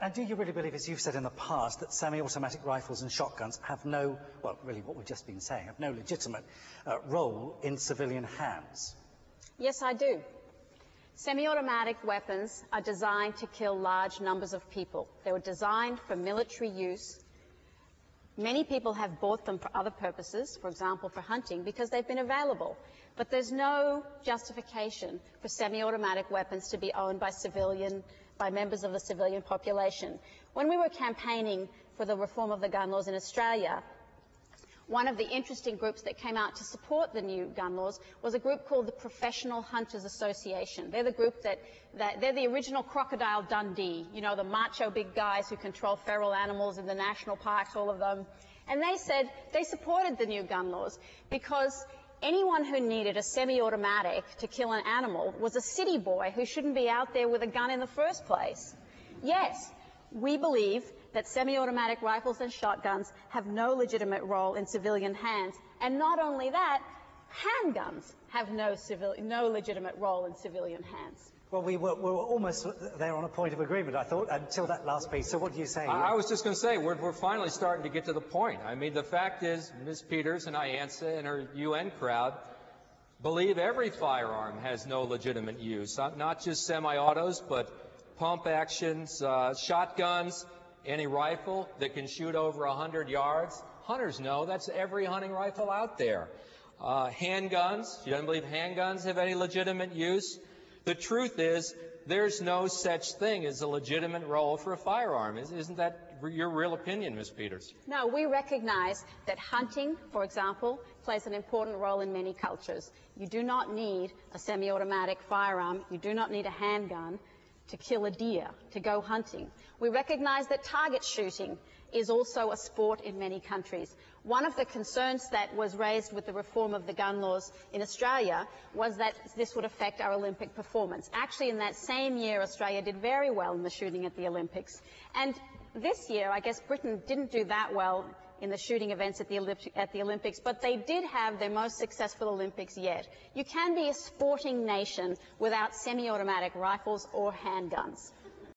And do you really believe, as you've said in the past, that semi-automatic rifles and shotguns have no, well, really what we've just been saying, have no legitimate role in civilian hands? Yes, I do. Semi-automatic weapons are designed to kill large numbers of people. They were designed for military use. Many people have bought them for other purposes, for example, for hunting, because they've been available. But there's no justification for semi-automatic weapons to be owned by members of the civilian population. When we were campaigning for the reform of the gun laws in Australia, one of the interesting groups that came out to support the new gun laws was a group called the Professional Hunters Association. They're the group they're the original Crocodile Dundee, you know, the macho big guys who control feral animals in the national parks, all of them. And they said they supported the new gun laws because anyone who needed a semi-automatic to kill an animal was a city boy who shouldn't be out there with a gun in the first place. Yes, we believe that semi-automatic rifles and shotguns have no legitimate role in civilian hands. And not only that, handguns have no legitimate role in civilian hands. Well, we were almost there on a point of agreement, I thought, until that last piece. So what do you say? I was just going to say, we're finally starting to get to the point. I mean, the fact is, Ms. Peters and IANSA and her UN crowd believe every firearm has no legitimate use, not just semi-autos, but pump actions, shotguns, any rifle that can shoot over 100 yards. Hunters know that's every hunting rifle out there. Handguns, she doesn't believe handguns have any legitimate use. The truth is, there's no such thing as a legitimate role for a firearm. Isn't that your real opinion, Ms. Peters? No, we recognize that hunting, for example, plays an important role in many cultures. You do not need a semi-automatic firearm. You do not need a handgun to kill a deer, to go hunting. We recognize that target shooting is also a sport in many countries. One of the concerns that was raised with the reform of the gun laws in Australia was that this would affect our Olympic performance. Actually, in that same year, Australia did very well in the shooting at the Olympics. And this year, I guess Britain didn't do that well in the shooting events at the Olympics, but they did have their most successful Olympics yet. You can be a sporting nation without semi-automatic rifles or handguns.